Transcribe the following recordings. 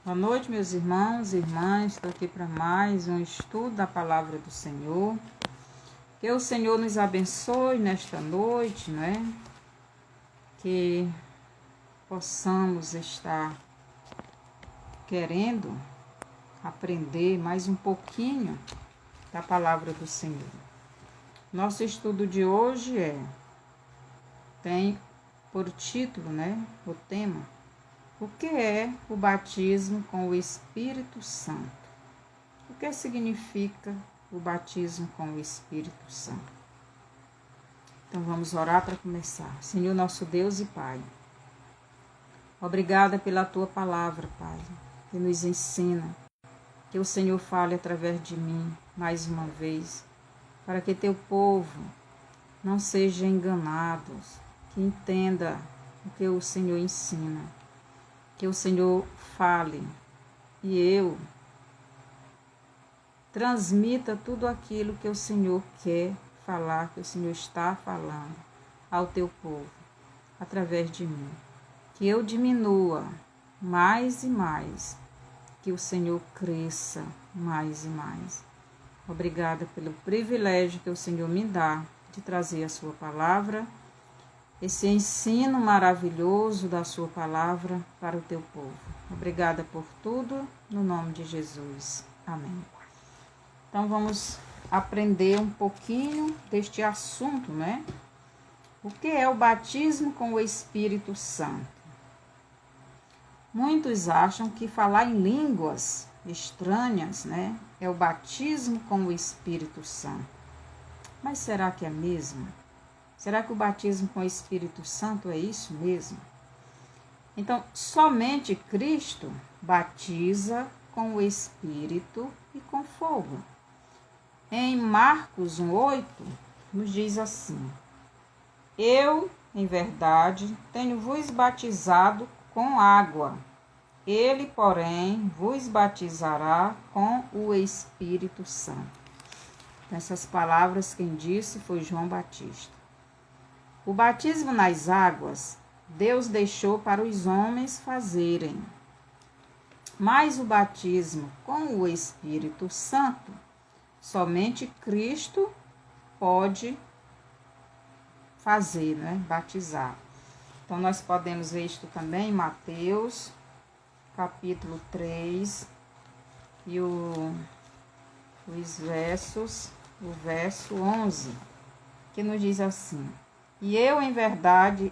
Boa noite, meus irmãos e irmãs. Estou aqui para mais um estudo da Palavra do Senhor. Que o Senhor nos abençoe nesta noite, não é? Que possamos estar querendo aprender mais um pouquinho da Palavra do Senhor. Nosso estudo de hoje tem por título, né, o tema: o que é o batismo com o Espírito Santo? O que significa o batismo com o Espírito Santo? Então vamos orar para começar. Senhor nosso Deus e Pai, obrigada pela Tua palavra, Pai, que nos ensina. Que o Senhor fale através de mim mais uma vez, para que Teu povo não seja enganado, que entenda o que o Senhor ensina. Que o Senhor fale e eu transmita tudo aquilo que o Senhor quer falar, que o Senhor está falando ao teu povo, através de mim. Que eu diminua mais e mais, que o Senhor cresça mais e mais. Obrigada pelo privilégio que o Senhor me dá de trazer a sua palavra, esse ensino maravilhoso da sua palavra para o teu povo. Obrigada por tudo, no nome de Jesus. Amém. Então vamos aprender um pouquinho deste assunto, né? O que é o batismo com o Espírito Santo? Muitos acham que falar em línguas estranhas, né, é o batismo com o Espírito Santo. Mas será que é mesmo? Será que o batismo com o Espírito Santo é isso mesmo? Então, somente Cristo batiza com o Espírito e com fogo. Em Marcos 1,8, nos diz assim: eu, em verdade, tenho vos batizado com água. Ele, porém, vos batizará com o Espírito Santo. Então, essas palavras quem disse foi João Batista. O batismo nas águas, Deus deixou para os homens fazerem. Mas o batismo com o Espírito Santo, somente Cristo pode fazer, né? Batizar. Então, nós podemos ver isto também em Mateus, capítulo 3, e o verso 11, que nos diz assim: E eu, em verdade,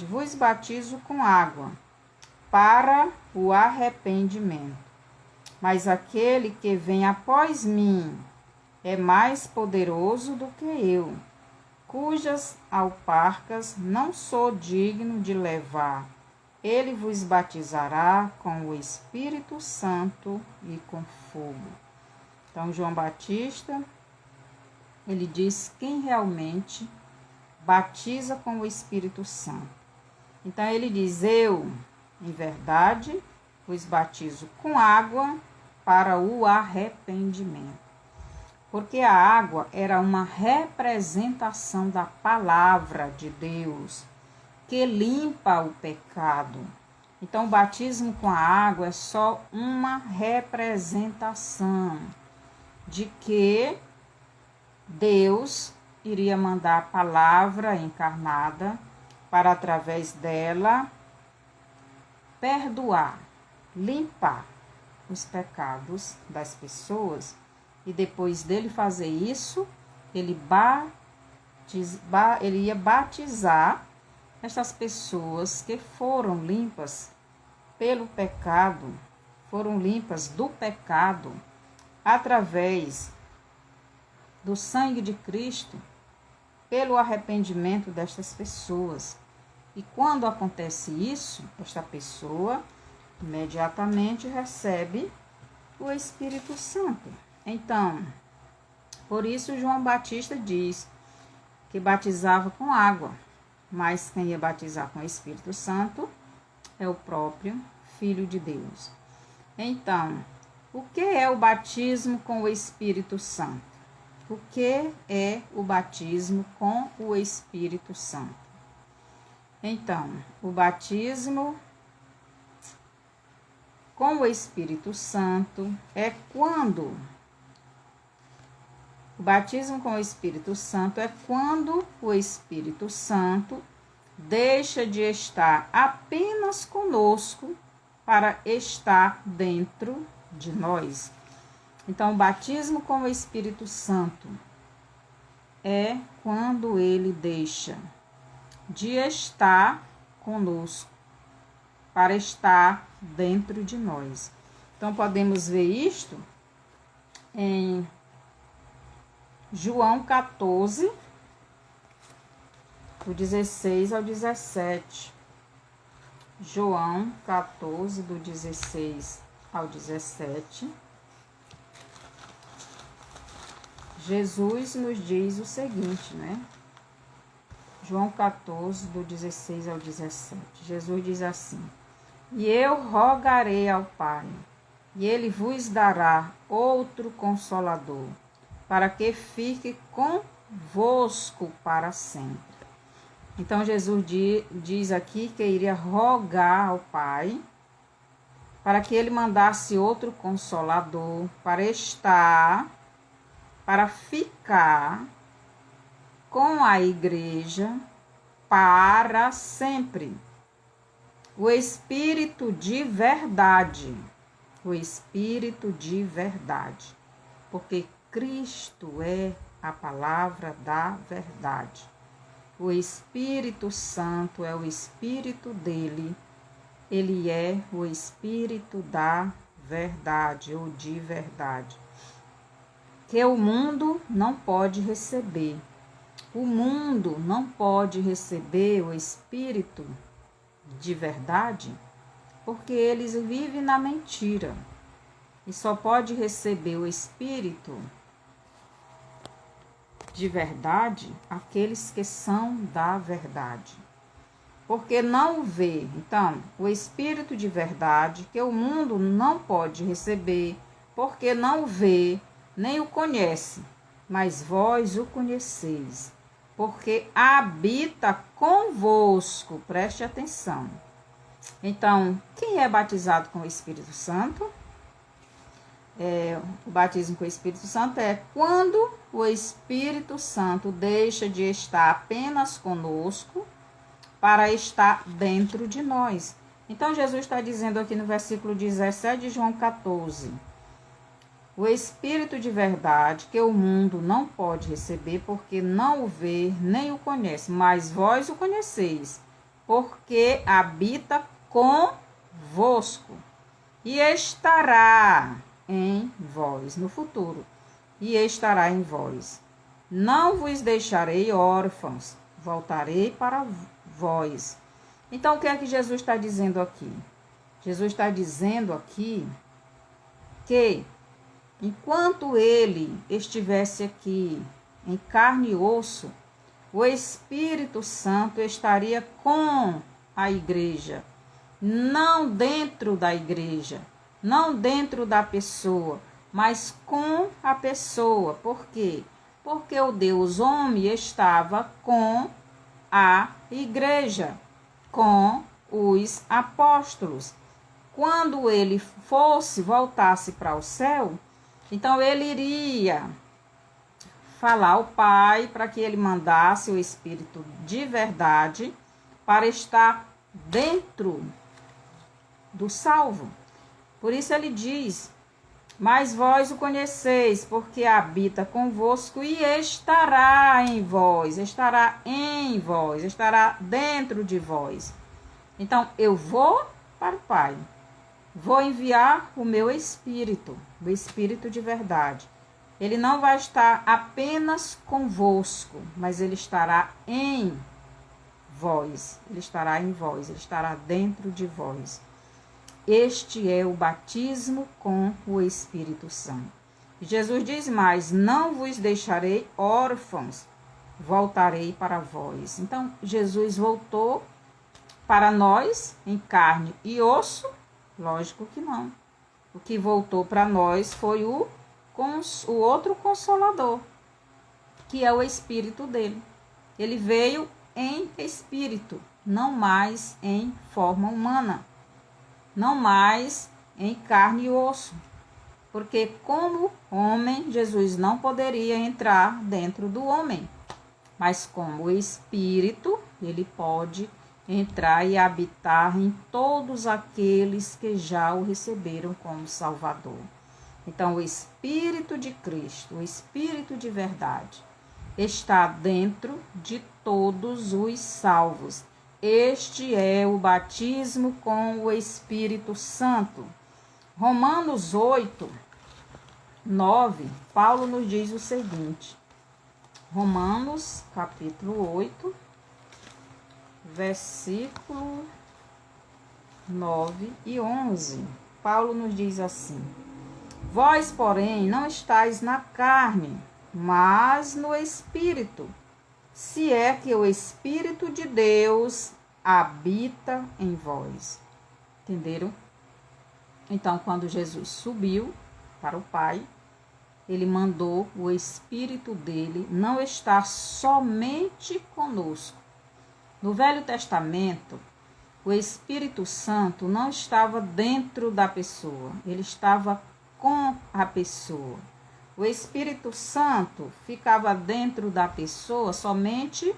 vos batizo com água, para o arrependimento. Mas aquele que vem após mim é mais poderoso do que eu, cujas alparcas não sou digno de levar. Ele vos batizará com o Espírito Santo e com fogo. Então, João Batista, ele diz quem realmente batiza com o Espírito Santo. Então, ele diz: eu, em verdade, vos batizo com água para o arrependimento. Porque a água era uma representação da palavra de Deus, que limpa o pecado. Então, o batismo com a água é só uma representação de que Deus iria mandar a palavra encarnada para, através dela, perdoar, limpar os pecados das pessoas. E depois dele fazer isso, ele ia batizar estas pessoas que foram limpas pelo pecado, foram limpas do pecado, através do sangue de Cristo, pelo arrependimento destas pessoas. E quando acontece isso, esta pessoa imediatamente recebe o Espírito Santo. Então, por isso João Batista diz que batizava com água, mas quem ia batizar com o Espírito Santo é o próprio Filho de Deus. Então, o que é o batismo com o Espírito Santo? O que é o batismo com o Espírito Santo? Então, o batismo com o Espírito Santo é quando o batismo com o Espírito Santo é quando o Espírito Santo deixa de estar apenas conosco para estar dentro de nós. Então, o batismo com o Espírito Santo é quando ele deixa de estar conosco para estar dentro de nós. Então, podemos ver isto em João 14, do 16 ao 17. João 14, do 16 ao 17. Jesus nos diz o seguinte, né? João 14, do 16 ao 17. Jesus diz assim: E eu rogarei ao Pai, e ele vos dará outro Consolador, para que fique convosco para sempre. Então, Jesus diz aqui que iria rogar ao Pai, para que ele mandasse outro Consolador, para ficar com a igreja para sempre. O Espírito de verdade. O Espírito de verdade. Porque Cristo é a palavra da verdade. O Espírito Santo é o Espírito dele. Ele é o Espírito da verdade ou de verdade. Que o mundo não pode receber. O mundo não pode receber o Espírito de verdade, porque eles vivem na mentira. E só pode receber o Espírito de verdade aqueles que são da verdade. Porque não o vê. Então, o Espírito de verdade, que o mundo não pode receber, porque não o vê, nem o conhece. Mas vós o conheceis, porque habita convosco. Preste atenção. Então, quem é batizado com o Espírito Santo? O batismo com o Espírito Santo é quando o Espírito Santo deixa de estar apenas conosco para estar dentro de nós. Então, Jesus está dizendo aqui no versículo 17 de João 14... O Espírito de verdade, que o mundo não pode receber, porque não o vê, nem o conhece. Mas vós o conheceis, porque habita convosco. E estará em vós, no futuro. E estará em vós. Não vos deixarei órfãos, voltarei para vós. Então, o que é que Jesus está dizendo aqui? Jesus está dizendo aqui que enquanto ele estivesse aqui em carne e osso, o Espírito Santo estaria com a igreja, não dentro da igreja, não dentro da pessoa, mas com a pessoa. Por quê? Porque o Deus homem estava com a igreja, com os apóstolos. Quando ele voltasse para o céu, então ele iria falar ao Pai para que ele mandasse o Espírito de verdade para estar dentro do salvo. Por isso ele diz: mas vós o conheceis, porque habita convosco e estará em vós, estará dentro de vós. Então eu vou para o Pai. Vou enviar o meu Espírito, o Espírito de verdade. Ele não vai estar apenas convosco, mas ele estará em vós. Ele estará em vós, ele estará dentro de vós. Este é o batismo com o Espírito Santo. Jesus diz mais: não vos deixarei órfãos, voltarei para vós. Então, Jesus voltou para nós em carne e osso. Lógico que não. O que voltou para nós foi o outro Consolador, que é o Espírito dele. Ele veio em espírito, não mais em forma humana, não mais em carne e osso. Porque como homem, Jesus não poderia entrar dentro do homem. Mas como espírito, ele pode entrar e habitar em todos aqueles que já o receberam como Salvador. Então, o Espírito de Cristo, o Espírito de verdade, está dentro de todos os salvos. Este é o batismo com o Espírito Santo. Romanos 8, 9, Paulo nos diz o seguinte. Romanos, capítulo 8, versículo 9 e 11. Paulo nos diz assim: Vós, porém, não estáis na carne, mas no Espírito, se é que o Espírito de Deus habita em vós. Entenderam? Então, quando Jesus subiu para o Pai, ele mandou o Espírito dele não estar somente conosco. No Velho Testamento, o Espírito Santo não estava dentro da pessoa, ele estava com a pessoa. O Espírito Santo ficava dentro da pessoa somente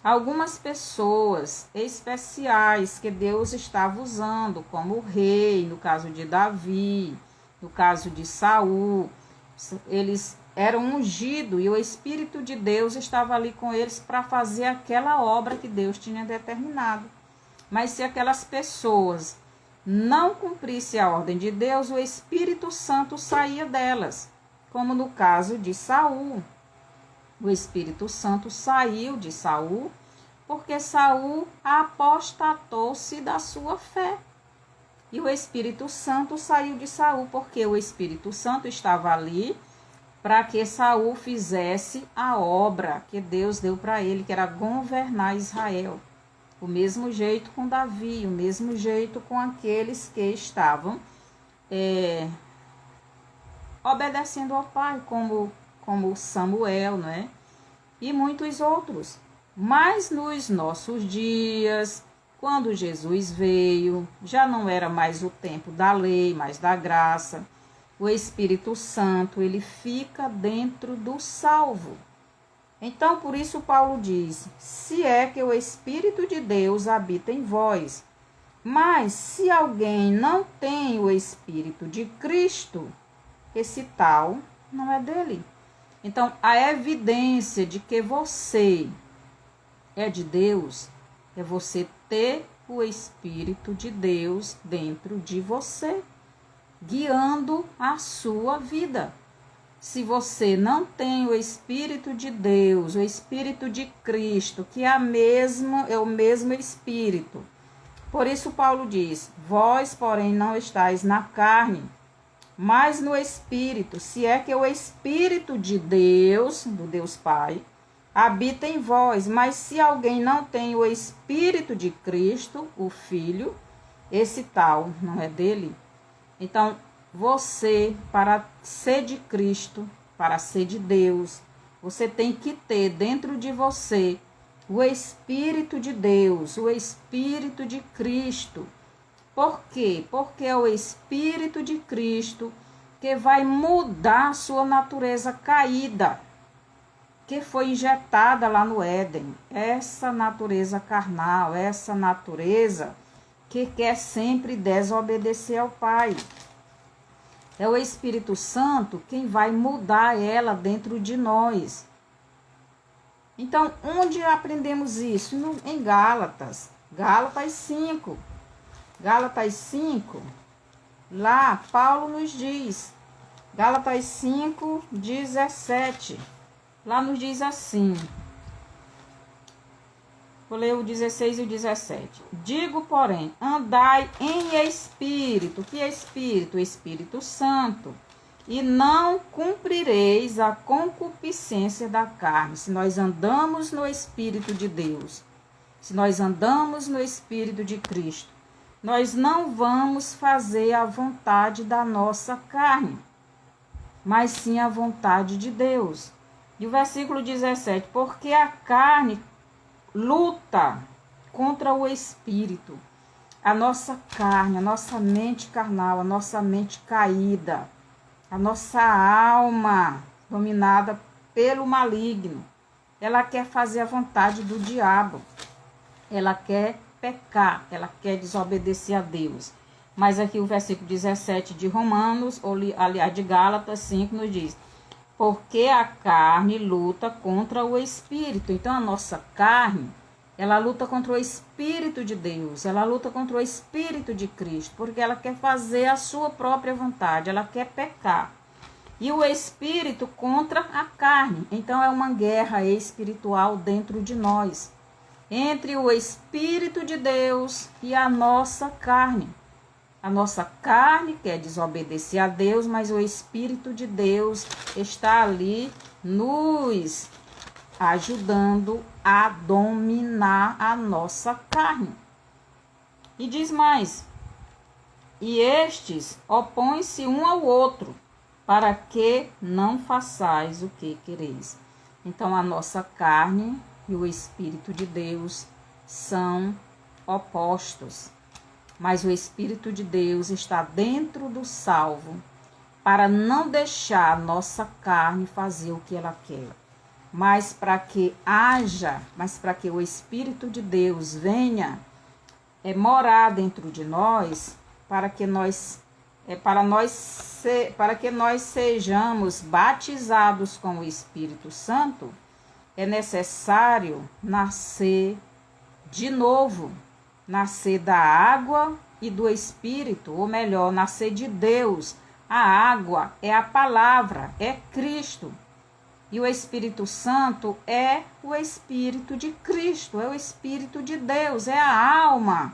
algumas pessoas especiais que Deus estava usando, como o rei, no caso de Davi, no caso de Saul. Eles eram ungidos e o Espírito de Deus estava ali com eles para fazer aquela obra que Deus tinha determinado. Mas se aquelas pessoas não cumprissem a ordem de Deus, o Espírito Santo saía delas, como no caso de Saul. O Espírito Santo saiu de Saul porque Saul apostatou-se da sua fé. E o Espírito Santo saiu de Saul porque o Espírito Santo estava ali para que Saul fizesse a obra que Deus deu para ele, que era governar Israel. O mesmo jeito com Davi, o mesmo jeito com aqueles que estavam obedecendo ao Pai, como Samuel, não é? E muitos outros. Mas nos nossos dias, quando Jesus veio, já não era mais o tempo da lei, mas da graça. O Espírito Santo, ele fica dentro do salvo. Então, por isso Paulo diz, se é que o Espírito de Deus habita em vós. Mas se alguém não tem o Espírito de Cristo, esse tal não é dele. Então, a evidência de que você é de Deus é você ter o Espírito de Deus dentro de você, guiando a sua vida. Se você não tem o Espírito de Deus, o Espírito de Cristo, que é o mesmo Espírito. Por isso Paulo diz, vós, porém, não estáis na carne, mas no Espírito, se é que o Espírito de Deus, do Deus Pai, habita em vós. Mas se alguém não tem o Espírito de Cristo, o Filho, esse tal não é dele. Então, você, para ser de Cristo, para ser de Deus, você tem que ter dentro de você o Espírito de Deus, o Espírito de Cristo. Por quê? Porque é o Espírito de Cristo que vai mudar a sua natureza caída, que foi injetada lá no Éden. Essa natureza carnal, essa natureza que quer sempre desobedecer ao Pai. É o Espírito Santo quem vai mudar ela dentro de nós. Então, onde aprendemos isso? Em Gálatas. Gálatas 5. Gálatas 5. Lá, Paulo nos diz. Gálatas 5, 17. Lá nos diz assim. Vou ler o 16 e o 17. Digo, porém, andai em espírito. Que é espírito? O Espírito Santo. E não cumprireis a concupiscência da carne. Se nós andamos no Espírito de Deus, se nós andamos no Espírito de Cristo, nós não vamos fazer a vontade da nossa carne, mas sim a vontade de Deus. E o versículo 17, porque a carne luta contra o Espírito. a nossa carne, a nossa mente carnal, a nossa mente caída, a nossa alma dominada pelo maligno. Ela quer fazer a vontade do diabo. Ela quer pecar, ela quer desobedecer a Deus. Mas aqui o versículo 17 de Romanos, ou aliás de Gálatas 5, nos diz: porque a carne luta contra o espírito. Então a nossa carne, ela luta contra o Espírito de Deus, ela luta contra o Espírito de Cristo, porque ela quer fazer a sua própria vontade, ela quer pecar. E o Espírito contra a carne. Então é uma guerra espiritual dentro de nós, entre o Espírito de Deus e a nossa carne. A nossa carne quer desobedecer a Deus, mas o Espírito de Deus está ali nos ajudando a dominar a nossa carne. E diz mais: e estes opõem-se um ao outro, para que não façais o que quereis. Então a nossa carne e o Espírito de Deus são opostos. Mas o Espírito de Deus está dentro do salvo para não deixar a nossa carne fazer o que ela quer. Mas para que o Espírito de Deus venha morar dentro de nós, para que nós sejamos batizados com o Espírito Santo, é necessário nascer de novo, nascer da água e do Espírito, ou melhor, nascer de Deus. A água é a palavra, é Cristo. E o Espírito Santo é o Espírito de Cristo, é o Espírito de Deus, é a alma.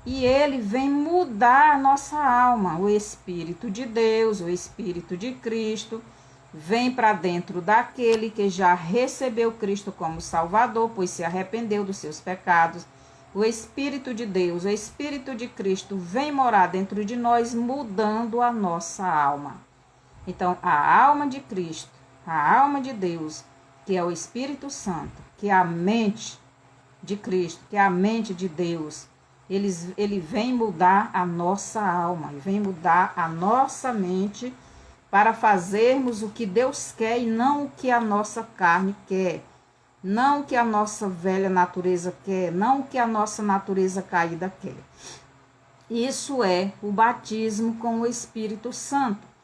E ele vem mudar a nossa alma. O Espírito de Deus, o Espírito de Cristo, vem para dentro daquele que já recebeu Cristo como Salvador, pois se arrependeu dos seus pecados. O Espírito de Deus, o Espírito de Cristo vem morar dentro de nós, mudando a nossa alma. Então, a alma de Cristo, a alma de Deus, que é o Espírito Santo, que é a mente de Cristo, que é a mente de Deus, ele vem mudar a nossa alma, ele vem mudar a nossa mente para fazermos o que Deus quer e não o que a nossa carne quer, não o que a nossa velha natureza quer, não o que a nossa natureza caída quer. Isso é o batismo com o Espírito Santo.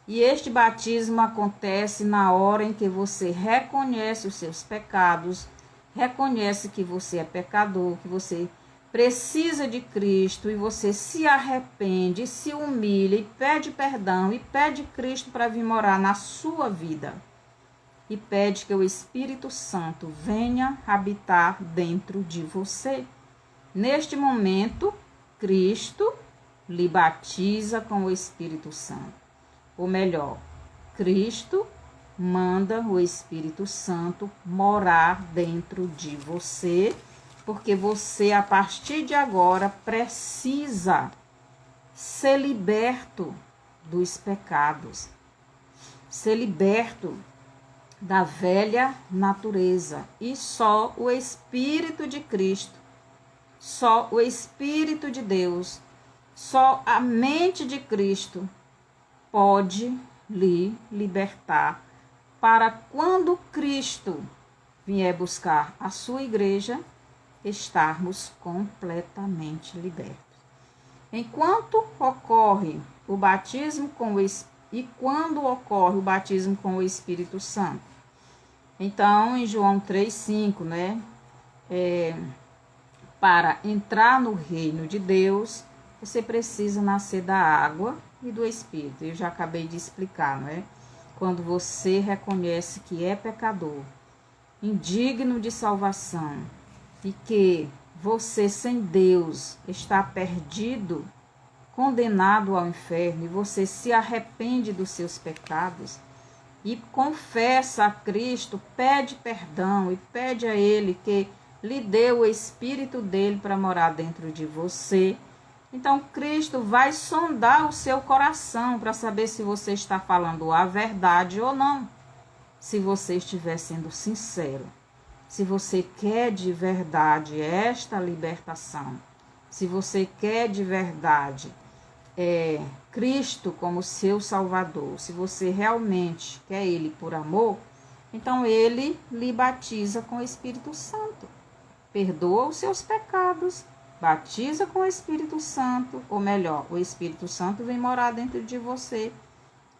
E este batismo acontece na hora em que você reconhece os seus pecados, reconhece que você é pecador, que você precisa de Cristo, e você se arrepende, se humilha e pede perdão, e pede Cristo para vir morar na sua vida. E pede que o Espírito Santo venha habitar dentro de você. Neste momento, Cristo lhe batiza com o Espírito Santo. Ou melhor, Cristo manda o Espírito Santo morar dentro de você, porque você, a partir de agora, precisa ser liberto dos pecados, ser liberto da velha natureza. E só o Espírito de Cristo, só o Espírito de Deus, só a mente de Cristo pode lhe libertar, para quando Cristo vier buscar a sua igreja, estarmos completamente libertos. Enquanto ocorre o batismo com o e quando ocorre o batismo com o Espírito Santo? Então, em João 3,5, para entrar no reino de Deus, você precisa nascer da água e do Espírito. Eu já acabei de explicar, Quando você reconhece que é pecador, indigno de salvação, e que você sem Deus está perdido, condenado ao inferno, e você se arrepende dos seus pecados e confessa a Cristo, pede perdão e pede a Ele que lhe dê o Espírito dele para morar dentro de você. Então, Cristo vai sondar o seu coração para saber se você está falando a verdade ou não. Se você estiver sendo sincero, se você quer de verdade esta libertação, se você quer de verdade Cristo como seu Salvador, se você realmente quer Ele por amor, então Ele lhe batiza com o Espírito Santo. Perdoa os seus pecados, batiza com o Espírito Santo, ou melhor, o Espírito Santo vem morar dentro de você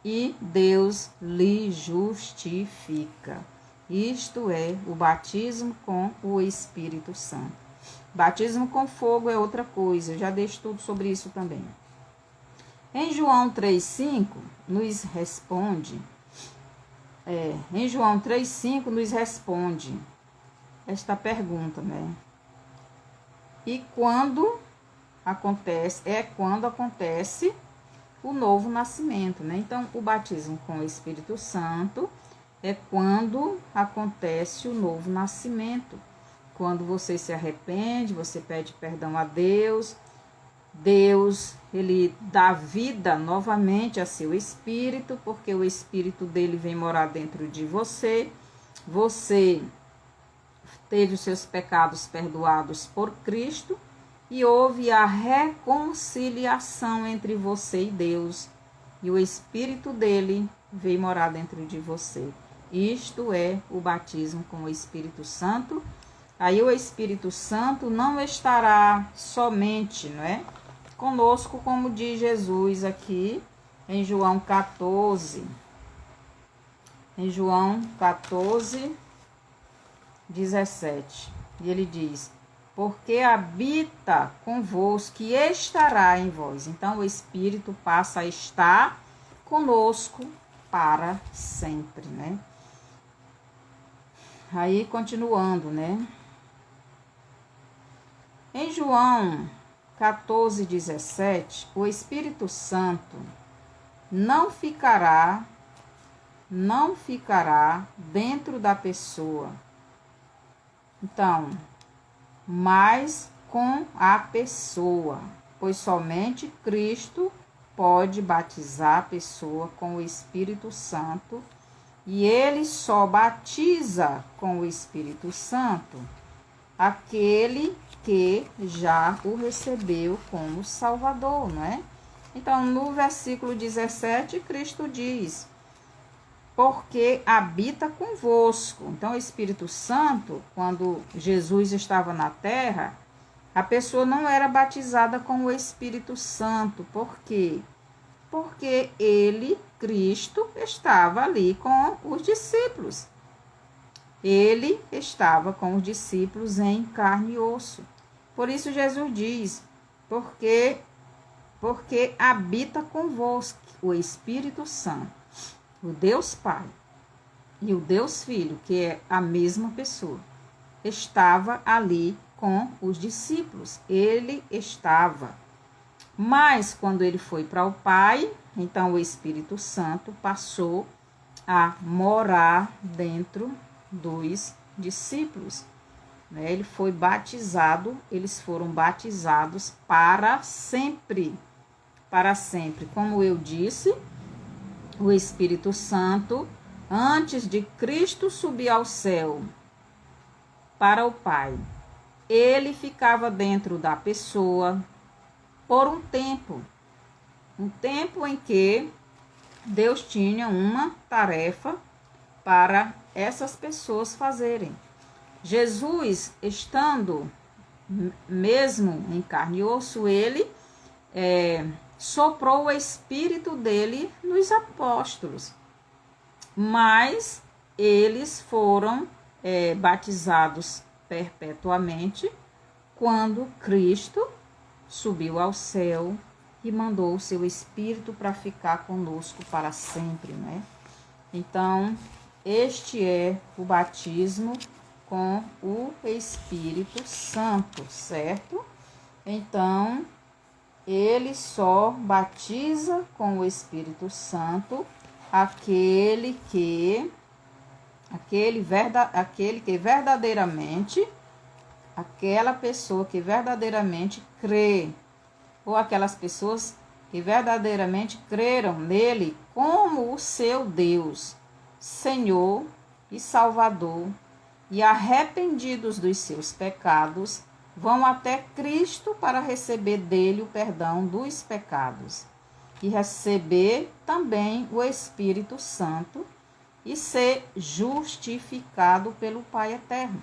e Deus lhe justifica. Isto é o batismo com o Espírito Santo. Batismo com fogo é outra coisa, eu já dei estudo sobre isso também. Em João 3,5 nos responde, esta pergunta, né? E quando acontece o novo nascimento, né? Então, o batismo com o Espírito Santo é quando acontece o novo nascimento. Quando você se arrepende, você pede perdão a Deus, Ele dá vida novamente a seu espírito, porque o espírito dele vem morar dentro de você. Você teve os seus pecados perdoados por Cristo e houve a reconciliação entre você e Deus. E o espírito dele veio morar dentro de você. Isto é o batismo com o Espírito Santo. Aí o Espírito Santo não estará somente, conosco, como diz Jesus aqui em João 14. Em João 14, 17. E ele diz: porque habita convosco e estará em vós. Então o Espírito passa a estar conosco para sempre, Aí continuando, Em João 14, 17, o Espírito Santo não ficará dentro da pessoa. Então, mas com a pessoa, pois somente Cristo pode batizar a pessoa com o Espírito Santo, e ele só batiza com o Espírito Santo aquele que já o recebeu como Salvador, Então, no versículo 17, Cristo diz: porque habita convosco. Então, o Espírito Santo, quando Jesus estava na terra, a pessoa não era batizada com o Espírito Santo. Por quê? Porque ele, Cristo, estava ali com os discípulos. Ele estava com os discípulos em carne e osso. Por isso Jesus diz: porque habita convosco o Espírito Santo, o Deus Pai e o Deus Filho, que é a mesma pessoa, estava ali com os discípulos. Ele estava. Mas quando ele foi para o Pai, então o Espírito Santo passou a morar dentro dos discípulos. Ele foi batizado, eles foram batizados para sempre. Para sempre. Como eu disse, o Espírito Santo, antes de Cristo subir ao céu para o Pai, ele ficava dentro da pessoa por um tempo em que Deus tinha uma tarefa para essas pessoas fazerem. Jesus, estando mesmo em carne e osso, ele soprou o Espírito dele nos apóstolos, mas eles foram batizados perpetuamente quando Cristo subiu ao céu e mandou o seu Espírito para ficar conosco para sempre, Então, este é o batismo com o Espírito Santo, certo? Então, ele só batiza com o Espírito Santo aquele que verdadeiramente, aquela pessoa que verdadeiramente crê, ou aquelas pessoas que verdadeiramente creram nele como o seu Deus, Senhor e Salvador, e arrependidos dos seus pecados, vão até Cristo para receber dele o perdão dos pecados e receber também o Espírito Santo e ser justificado pelo Pai Eterno.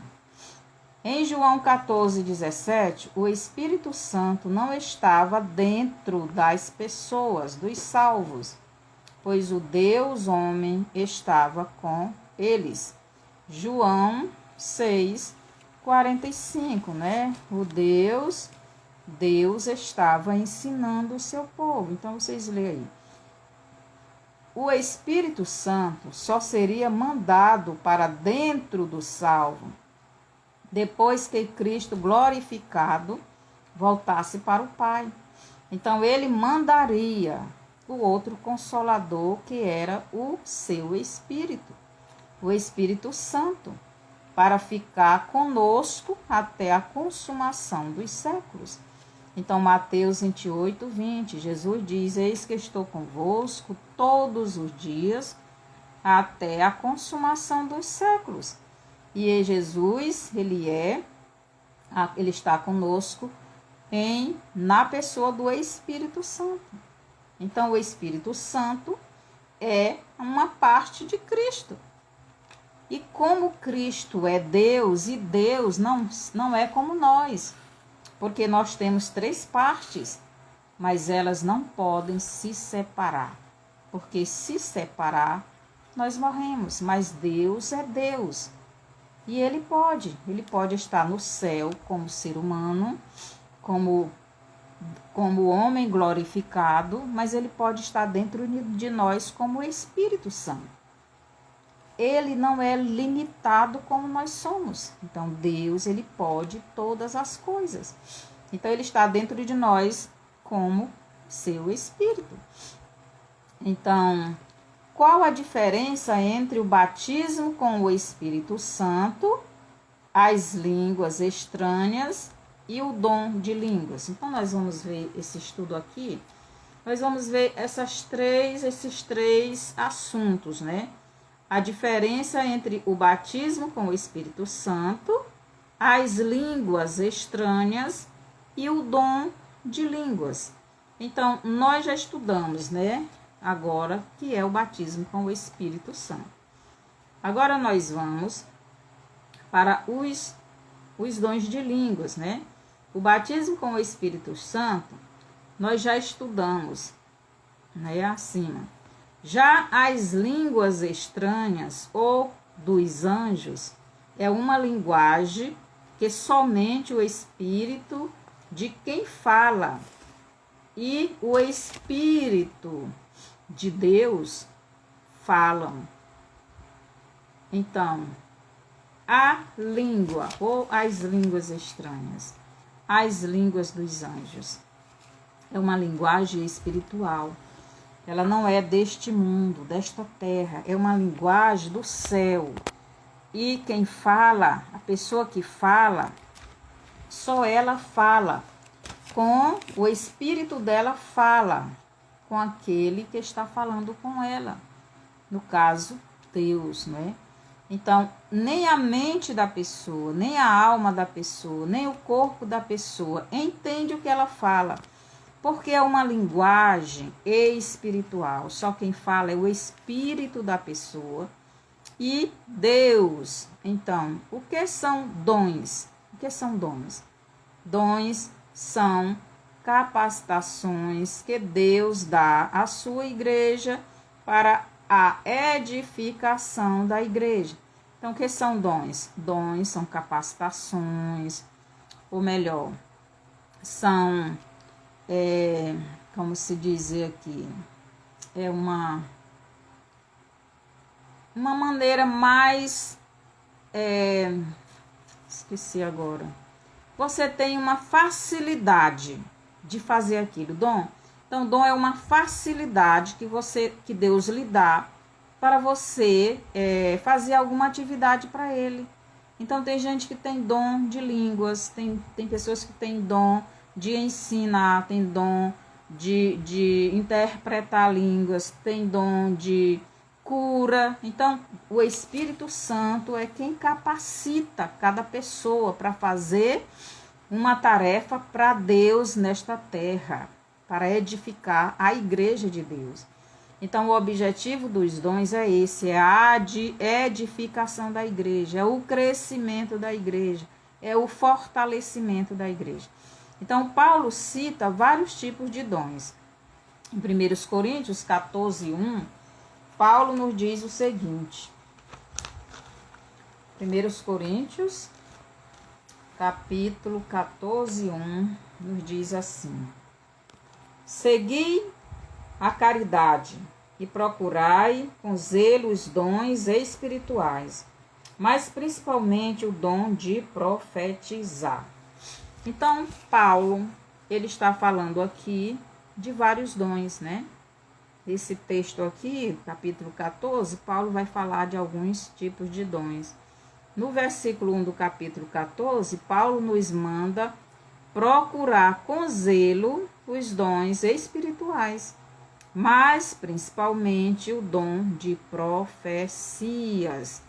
Em João 14,17, o Espírito Santo não estava dentro das pessoas, dos salvos, pois o Deus homem estava com eles. João 6,45, né? O Deus estava ensinando o seu povo. Então, vocês leem aí. O Espírito Santo só seria mandado para dentro do salvo depois que Cristo glorificado voltasse para o Pai. Então, ele mandaria o outro Consolador, que era o seu Espírito, o Espírito Santo, para ficar conosco até a consumação dos séculos. Então, Mateus 28:20, Jesus diz: eis que estou convosco todos os dias até a consumação dos séculos. E Jesus, ele está conosco na pessoa do Espírito Santo. Então, o Espírito Santo é uma parte de Cristo. E como Cristo é Deus, e Deus não é como nós, porque nós temos 3 partes, mas elas não podem se separar, porque se separar, nós morremos. Mas Deus é Deus, e Ele pode estar no céu como ser humano, como homem glorificado, mas Ele pode estar dentro de nós como Espírito Santo. Ele não é limitado como nós somos. Então, Deus, ele pode todas as coisas. Então, ele está dentro de nós como seu Espírito. Então, qual a diferença entre o batismo com o Espírito Santo, as línguas estranhas e o dom de línguas? Então, nós vamos ver esse estudo aqui. Nós vamos ver esses três assuntos, né? A diferença entre o batismo com o Espírito Santo, as línguas estranhas e o dom de línguas. Então, nós já estudamos, né? Agora, que é o batismo com o Espírito Santo. Agora, nós vamos para os dons de línguas, né? O batismo com o Espírito Santo, nós já estudamos, né? Acima. Já as línguas estranhas ou dos anjos é uma linguagem que somente o Espírito de quem fala e o Espírito de Deus falam. Então, a língua ou as línguas estranhas, as línguas dos anjos, é uma linguagem espiritual. Ela não é deste mundo, desta terra. É uma linguagem do céu. E quem fala, a pessoa que fala, só ela fala. Com o espírito dela fala. Com aquele que está falando com ela. No caso, Deus, não é? Então, nem a mente da pessoa, nem a alma da pessoa, nem o corpo da pessoa entende o que ela fala. Porque é uma linguagem espiritual. Só quem fala é o espírito da pessoa e Deus. Então, o que são dons? O que são dons? Dons são capacitações que Deus dá à sua igreja para a edificação da igreja. Então, o que são dons? Dons são capacitações, ou melhor, são... como se dizer aqui, é uma maneira mais, esqueci agora, você tem uma facilidade de fazer aquilo, dom. Então, dom é uma facilidade que Deus lhe dá para você fazer alguma atividade para ele. Então, tem gente que tem dom de línguas, tem pessoas que têm dom de ensinar, tem dom de interpretar línguas, tem dom de cura. Então, o Espírito Santo é quem capacita cada pessoa para fazer uma tarefa para Deus nesta terra, para edificar a igreja de Deus. Então, o objetivo dos dons é esse, é a edificação da igreja, é o crescimento da igreja, é o fortalecimento da igreja. Então, Paulo cita vários tipos de dons. Em 1 Coríntios 14, 1, Paulo nos diz o seguinte. 1 Coríntios, capítulo 14, 1, nos diz assim: segui a caridade e procurai com zelo os dons espirituais, mas principalmente o dom de profetizar. Então, Paulo, ele está falando aqui de vários dons, né? Esse texto aqui, capítulo 14, Paulo vai falar de alguns tipos de dons. No versículo 1 do capítulo 14, Paulo nos manda procurar com zelo os dons espirituais, mas principalmente o dom de profecias.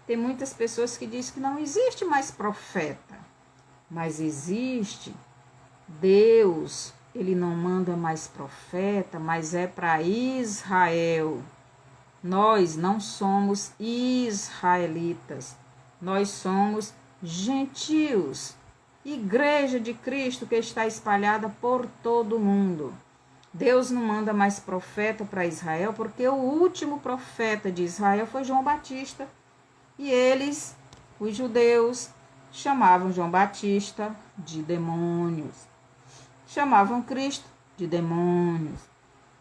Tem muitas pessoas que dizem que não existe mais profeta, mas existe. Deus, ele não manda mais profeta, mas é para Israel. Nós não somos israelitas, nós somos gentios. Igreja de Cristo que está espalhada por todo o mundo. Deus não manda mais profeta para Israel, porque o último profeta de Israel foi João Batista. E eles, os judeus, chamavam João Batista de demônios. Chamavam Cristo de demônios.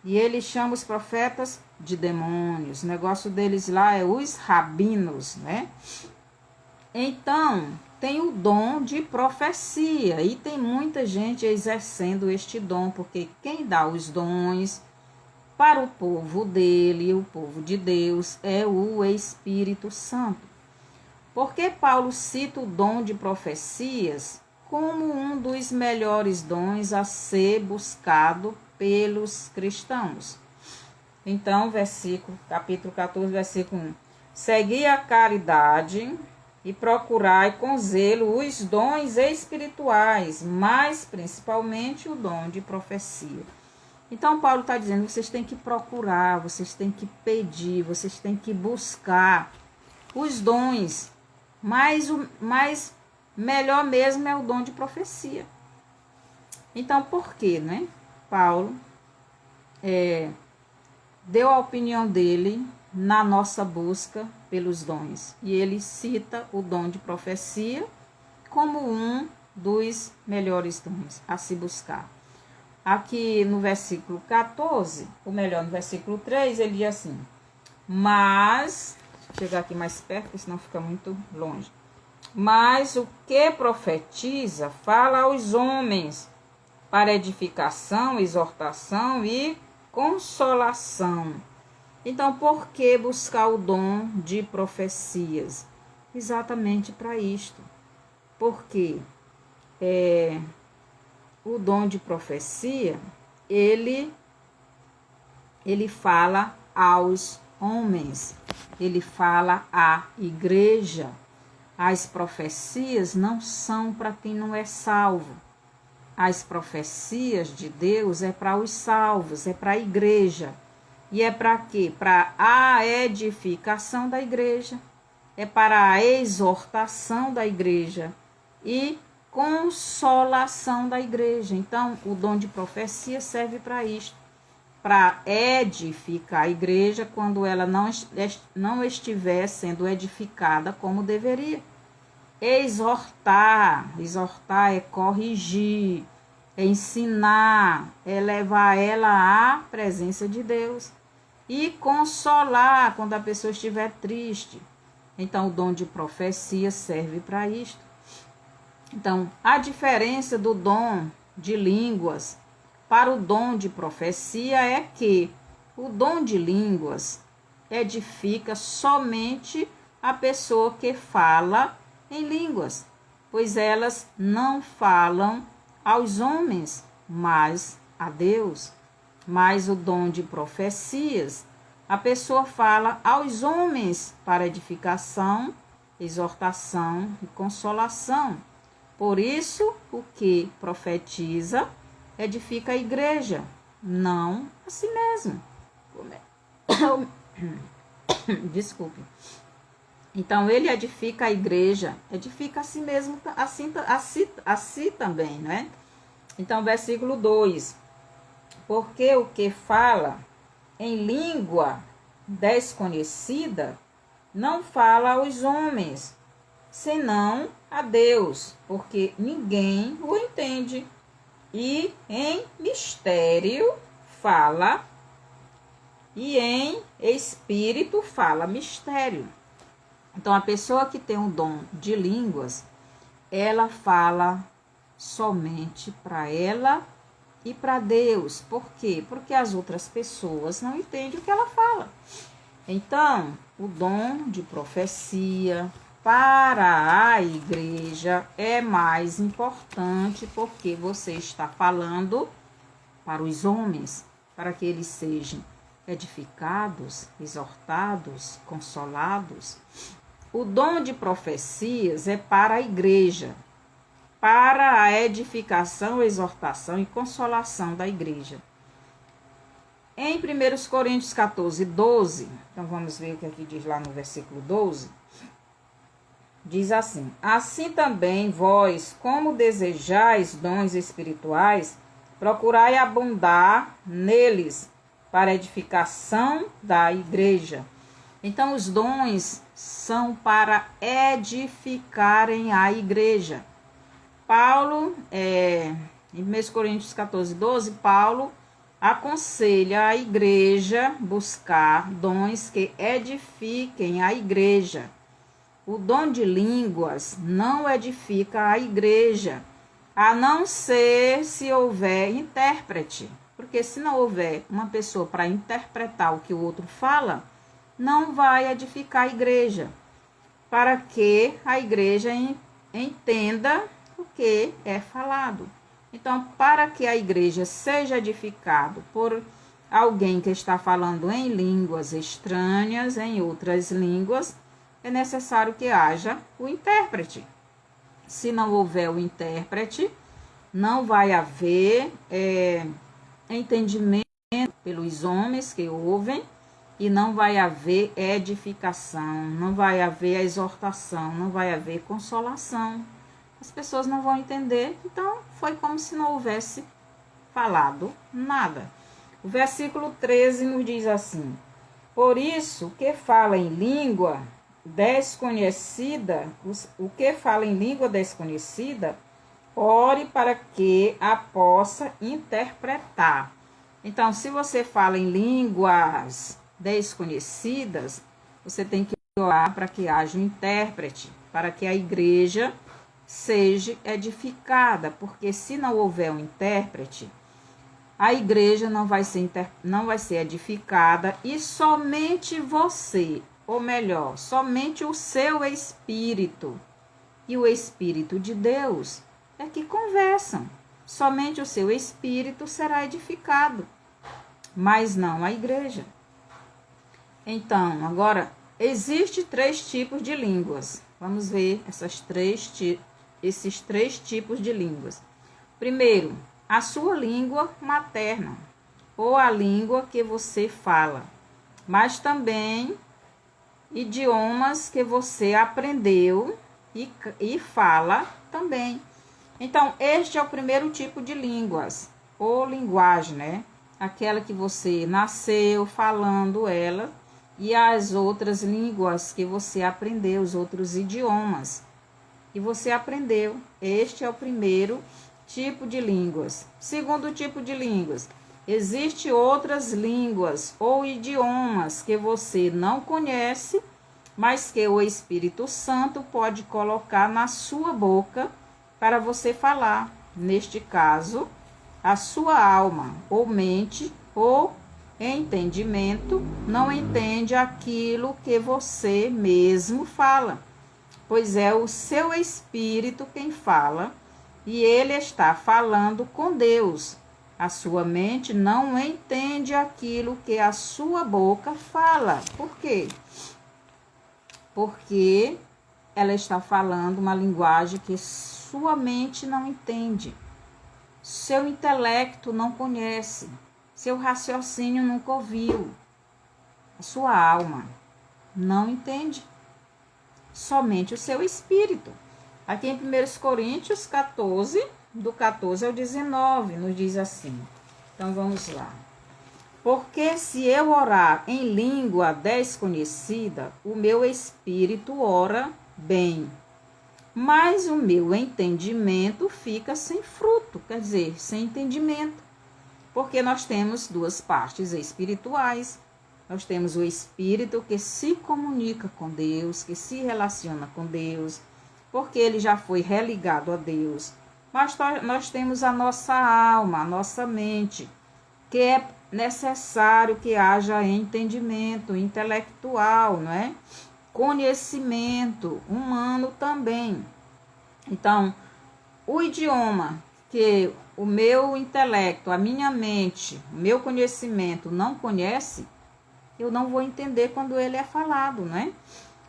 E eles chamam os profetas de demônios. O negócio deles lá é os rabinos, né? Então, tem o dom de profecia. E tem muita gente exercendo este dom, porque quem dá os dons para o povo dele, o povo de Deus, é o Espírito Santo. Porque Paulo cita o dom de profecias como um dos melhores dons a ser buscado pelos cristãos. Então, capítulo 14, versículo 1. Segui a caridade e procurai com zelo os dons espirituais, mas principalmente o dom de profecia. Então, Paulo está dizendo que vocês têm que procurar, vocês têm que pedir, vocês têm que buscar os dons, mas o melhor mesmo é o dom de profecia. Então, por quê, né? Paulo deu a opinião dele na nossa busca pelos dons. E ele cita o dom de profecia como um dos melhores dons a se buscar. Aqui no versículo 14, ou melhor, no versículo 3, ele diz assim: mas, vou chegar aqui mais perto, porque senão fica muito longe. Mas o que profetiza fala aos homens para edificação, exortação e consolação. Então, por que buscar o dom de profecias? Exatamente para isto. Porque o dom de profecia, ele fala aos homens, ele fala à igreja. As profecias não são para quem não é salvo. As profecias de Deus é para os salvos, é para a igreja. E é para quê? Para a edificação da igreja, é para a exortação da igreja e consolação da igreja. Então, o dom de profecia serve para isto, para edificar a igreja quando ela não estiver sendo edificada como deveria. Exortar é corrigir, é ensinar, é levar ela à presença de Deus. E consolar quando a pessoa estiver triste. Então, o dom de profecia serve para isto. Então, a diferença do dom de línguas para o dom de profecia é que o dom de línguas edifica somente a pessoa que fala em línguas, pois elas não falam aos homens, mas a Deus. Mas o dom de profecias, a pessoa fala aos homens para edificação, exortação e consolação. Por isso, o que profetiza edifica a igreja, não a si mesmo. Desculpe. Então, ele edifica a igreja, edifica a si mesmo, a si também, né? Então, versículo 2. Porque o que fala em língua desconhecida não fala aos homens, senão a Deus, porque ninguém o entende. E em mistério fala, e em espírito fala mistério. Então, a pessoa que tem o dom de línguas, ela fala somente para ela e para Deus. Por quê? Porque as outras pessoas não entendem o que ela fala. Então, o dom de profecia para a igreja é mais importante, porque você está falando para os homens, para que eles sejam edificados, exortados, consolados. O dom de profecias é para a igreja, para a edificação, exortação e consolação da igreja. Em 1 Coríntios 14, 12, então vamos ver o que aqui diz lá no versículo 12, diz assim: assim também vós, como desejais dons espirituais, procurai abundar neles, para a edificação da igreja. Então, os dons são para edificarem a igreja. Paulo, em 1 Coríntios 14, 12, Paulo aconselha a igreja buscar dons que edifiquem a igreja. O dom de línguas não edifica a igreja, a não ser se houver intérprete. Porque se não houver uma pessoa para interpretar o que o outro fala, não vai edificar a igreja, para que a igreja entenda o que é falado. Então, para que a igreja seja edificada por alguém que está falando em línguas estranhas, em outras línguas, é necessário que haja o intérprete. Se não houver o intérprete, não vai haver entendimento pelos homens que ouvem, e não vai haver edificação, não vai haver a exortação, não vai haver consolação. As pessoas não vão entender, então foi como se não houvesse falado nada. O versículo 13 nos diz assim: por isso, que fala em língua desconhecida, o que fala em língua desconhecida, ore para que a possa interpretar. Então, se você fala em línguas desconhecidas, você tem que orar para que haja um intérprete, para que a igreja seja edificada, porque se não houver um intérprete, a igreja não vai ser edificada, e somente você, ou melhor, somente o seu espírito e o Espírito de Deus é que conversam. Somente o seu espírito será edificado, mas não a igreja. Então, agora, existem 3 tipos de línguas. Vamos ver esses três tipos de línguas. Primeiro, a sua língua materna, ou a língua que você fala, mas também idiomas que você aprendeu e fala também. Então, este é o primeiro tipo de línguas, ou linguagem, né? Aquela que você nasceu falando ela, e as outras línguas que você aprendeu, os outros idiomas que você aprendeu. Este é o primeiro tipo de línguas. Segundo tipo de línguas, existem outras línguas ou idiomas que você não conhece, mas que o Espírito Santo pode colocar na sua boca para você falar. Neste caso, a sua alma ou mente ou entendimento não entende aquilo que você mesmo fala, pois é o seu espírito quem fala, e ele está falando com Deus. A sua mente não entende aquilo que a sua boca fala. Por quê? Porque ela está falando uma linguagem que sua mente não entende, seu intelecto não conhece, seu raciocínio nunca ouviu, a sua alma não entende, somente o seu espírito. Aqui em 1 Coríntios 14, do 14 ao 19, nos diz assim. Então vamos lá. Porque se eu orar em língua desconhecida, o meu espírito ora bem, mas o meu entendimento fica sem fruto, quer dizer, sem entendimento. Porque nós temos duas partes espirituais. Nós temos o espírito que se comunica com Deus, que se relaciona com Deus, porque ele já foi religado a Deus. Mas nós temos a nossa alma, a nossa mente, que é necessário que haja entendimento intelectual, não é? Conhecimento humano também. Então, o idioma que o meu intelecto, a minha mente, o meu conhecimento não conhece, eu não vou entender quando ele é falado, né?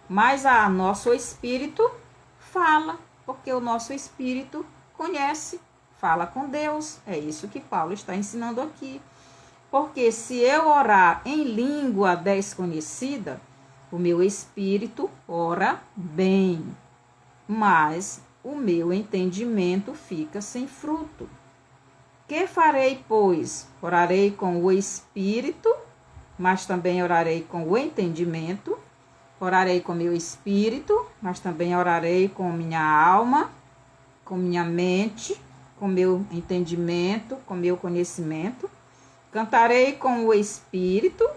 Mas nosso espírito fala, porque o nosso espírito conhece, fala com Deus. É isso que Paulo está ensinando aqui. Porque se eu orar em língua desconhecida, o meu espírito ora bem, mas o meu entendimento fica sem fruto. Que farei, pois? Orarei com o espírito, mas também orarei com o entendimento. Orarei com meu espírito, mas também orarei com minha alma, com minha mente, com meu entendimento, com meu conhecimento. Cantarei com o espírito,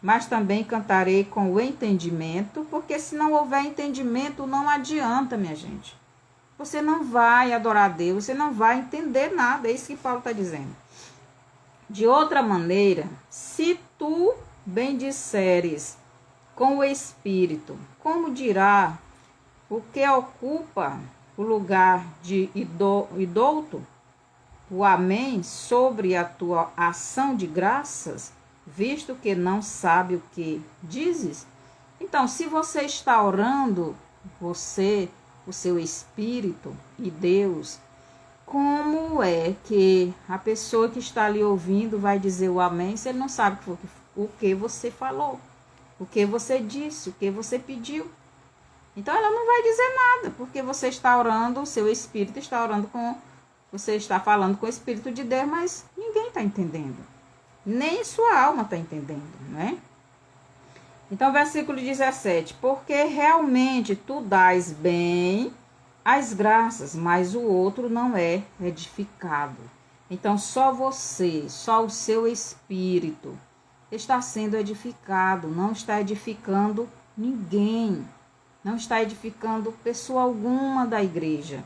mas também cantarei com o entendimento, porque se não houver entendimento, não adianta, minha gente. Você não vai adorar a Deus, você não vai entender nada, é isso que Paulo está dizendo. De outra maneira, se tu bendisseres com o espírito, como dirá o que ocupa o lugar de idólatra, o amém sobre a tua ação de graças, visto que não sabe o que dizes? Então, se você está orando, você, o seu espírito e Deus, como é que a pessoa que está ali ouvindo vai dizer o amém se ele não sabe o que você falou, o que você disse, o que você pediu? Então, ela não vai dizer nada, porque você está orando, o seu espírito está orando você está falando com o Espírito de Deus, mas ninguém está entendendo. Nem sua alma está entendendo, né? Então, versículo 17. Porque realmente tu dás bem as graças, mas o outro não é edificado. Então, só você, só o seu espírito está sendo edificado, não está edificando ninguém. Não está edificando pessoa alguma da igreja.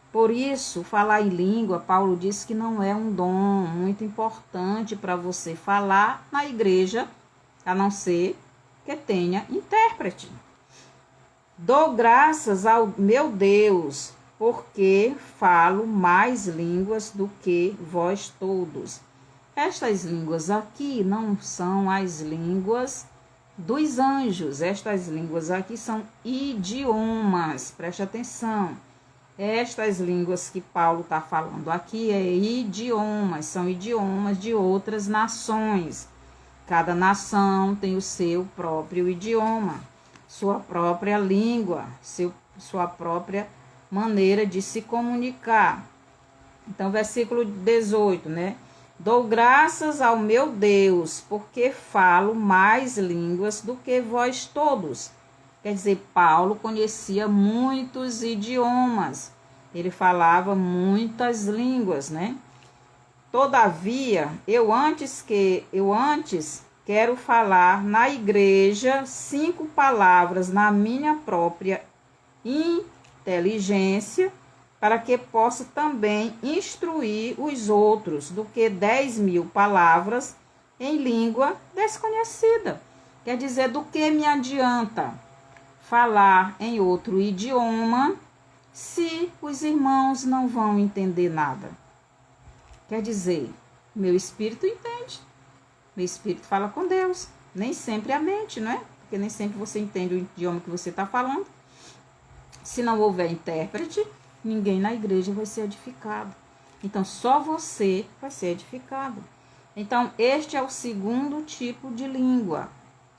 Por isso, falar em língua, Paulo diz que não é um dom muito importante para você falar na igreja, a não ser que tenha intérprete. Dou graças ao meu Deus, porque falo mais línguas do que vós todos. Estas línguas aqui não são as línguas dos anjos. Estas línguas aqui são idiomas, preste atenção. Estas línguas que Paulo está falando aqui são idiomas de outras nações. Cada nação tem o seu próprio idioma, sua própria língua, sua própria maneira de se comunicar. Então, versículo 18, né? Dou graças ao meu Deus, porque falo mais línguas do que vós todos. Quer dizer, Paulo conhecia muitos idiomas, ele falava muitas línguas, né? Todavia, eu antes quero falar na igreja 5 palavras na minha própria inteligência, para que possa também instruir os outros, do que 10.000 palavras em língua desconhecida. Quer dizer, do que me adianta falar em outro idioma se os irmãos não vão entender nada? Quer dizer, meu espírito entende, meu espírito fala com Deus, nem sempre a mente, não é? Porque nem sempre você entende o idioma que você está falando. Se não houver intérprete, ninguém na igreja vai ser edificado. Então, só você vai ser edificado. Então, este é o segundo tipo de língua.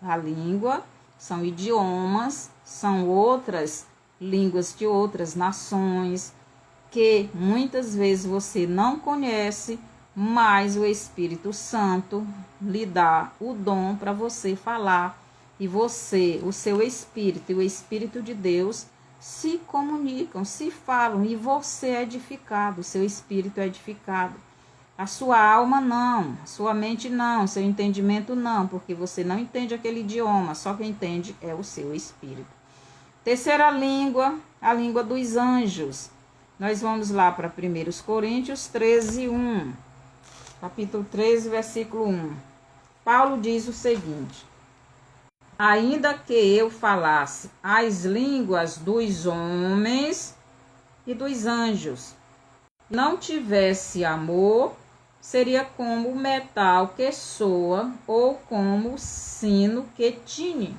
A língua são idiomas, são outras línguas de outras nações, que muitas vezes você não conhece, mas o Espírito Santo lhe dá o dom para você falar. E você, o seu espírito e o Espírito de Deus se comunicam, se falam, e você é edificado, o seu espírito é edificado. A sua alma não, a sua mente não, seu entendimento não, porque você não entende aquele idioma, só quem entende é o seu espírito. Terceira língua, a língua dos anjos. Nós vamos lá para 1 Coríntios 13, 1. Capítulo 13, versículo 1. Paulo diz o seguinte: ainda que eu falasse as línguas dos homens e dos anjos, não tivesse amor, seria como o metal que soa ou como o sino que tine.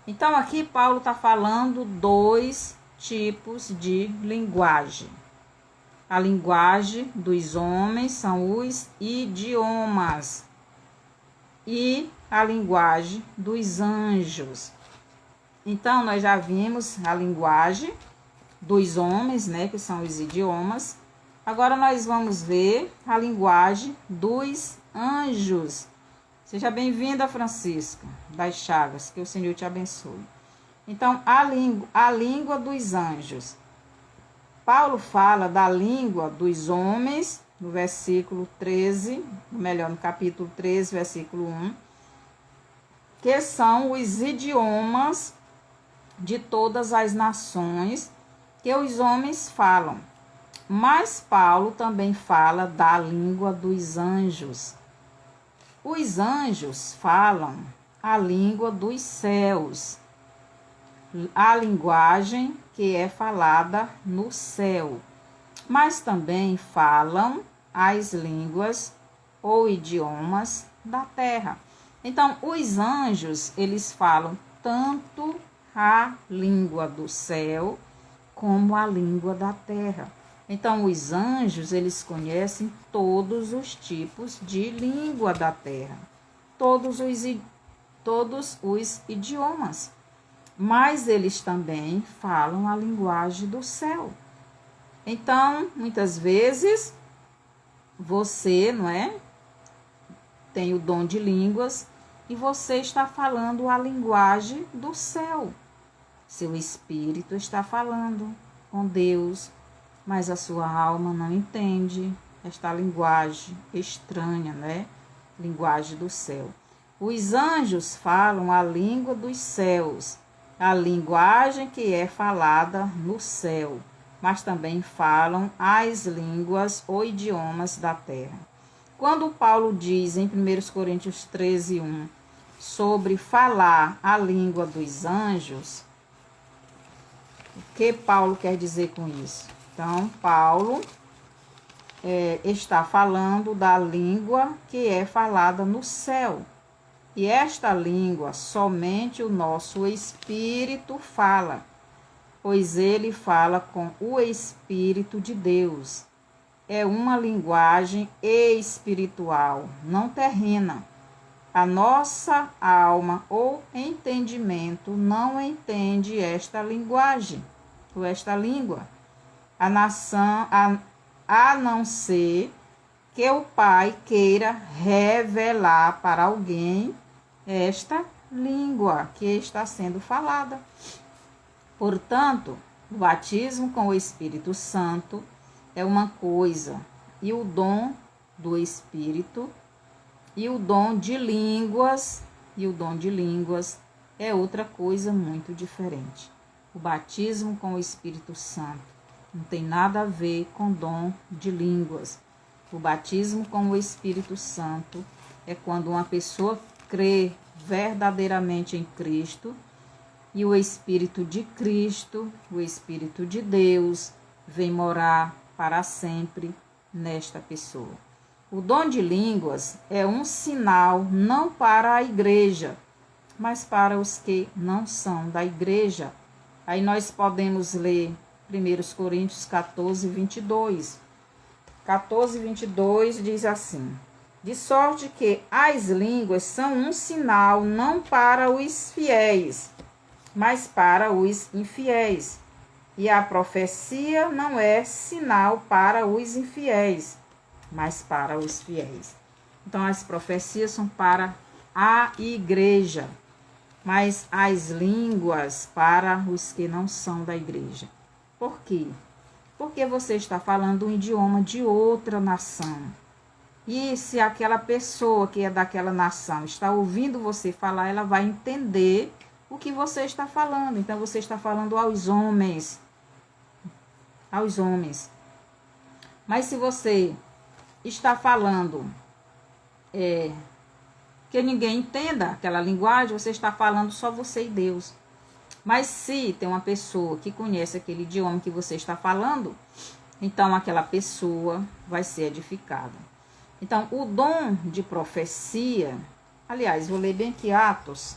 Então, aqui Paulo está falando dois tipos de linguagem. A linguagem dos homens são os idiomas e a linguagem dos anjos. Então, nós já vimos a linguagem dos homens, né, que são os idiomas. Agora nós vamos ver a linguagem dos anjos. Seja bem-vinda, Francisca das Chagas, que o Senhor te abençoe. Então, a língua dos anjos. Paulo fala da língua dos homens, no versículo 13, no capítulo 13, versículo 1, que são os idiomas de todas as nações que os homens falam. Mas Paulo também fala da língua dos anjos. Os anjos falam a língua dos céus, a linguagem que é falada no céu, mas também falam as línguas ou idiomas da terra. Então, os anjos, eles falam tanto a língua do céu como a língua da terra. Então, os anjos, eles conhecem todos os tipos de língua da terra, todos os idiomas, mas eles também falam a linguagem do céu. Então, muitas vezes, você, não é, tem o dom de línguas e você está falando a linguagem do céu. Seu espírito está falando com Deus, mas a sua alma não entende esta linguagem estranha, né? Linguagem do céu. Os anjos falam a língua dos céus, a linguagem que é falada no céu, mas também falam as línguas ou idiomas da terra. Quando Paulo diz em 1 Coríntios 13, 1, sobre falar a língua dos anjos, o que Paulo quer dizer com isso? Então, Paulo está falando da língua que é falada no céu. E esta língua somente o nosso espírito fala, pois ele fala com o Espírito de Deus. É uma linguagem espiritual, não terrena. A nossa alma ou entendimento não entende esta linguagem, ou esta língua. A não ser que o Pai queira revelar para alguém esta língua que está sendo falada. Portanto, o batismo com o Espírito Santo é uma coisa, e o dom do Espírito, e o dom de línguas, é outra coisa muito diferente. O batismo com o Espírito Santo não tem nada a ver com dom de línguas. O batismo com o Espírito Santo é quando uma pessoa crê verdadeiramente em Cristo e o Espírito de Cristo, o Espírito de Deus, vem morar para sempre nesta pessoa. O dom de línguas é um sinal não para a igreja, mas para os que não são da igreja. Aí nós podemos ler 1 Coríntios 14, 22. 14, 22 diz assim: de sorte que as línguas são um sinal não para os fiéis, mas para os infiéis. E a profecia não é sinal para os infiéis, mas para os fiéis. Então, as profecias são para a igreja, mas as línguas para os que não são da igreja. Por quê? Porque você está falando um idioma de outra nação. E se aquela pessoa que é daquela nação está ouvindo você falar, ela vai entender o que você está falando. Então, você está falando aos homens. Aos homens. Mas se você está falando que ninguém entenda aquela linguagem, você está falando só você e Deus. Mas se tem uma pessoa que conhece aquele idioma que você está falando, então aquela pessoa vai ser edificada. Então, o dom de profecia, aliás, vou ler bem aqui Atos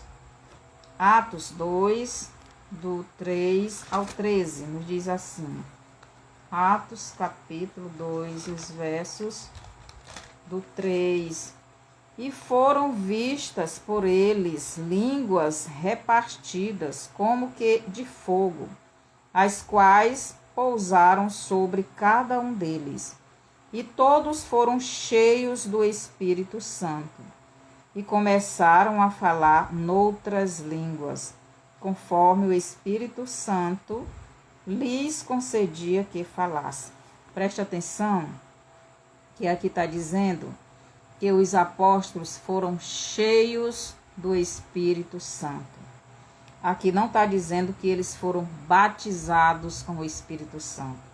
2, do 3 ao 13, nos diz assim. Atos, capítulo 2, os versos do 3. E foram vistas por eles línguas repartidas, como que de fogo, as quais pousaram sobre cada um deles. E todos foram cheios do Espírito Santo, e começaram a falar noutras línguas, conforme o Espírito Santo lhes concedia que falasse. Preste atenção, que aqui está dizendo que os apóstolos foram cheios do Espírito Santo. Aqui não está dizendo que eles foram batizados com o Espírito Santo.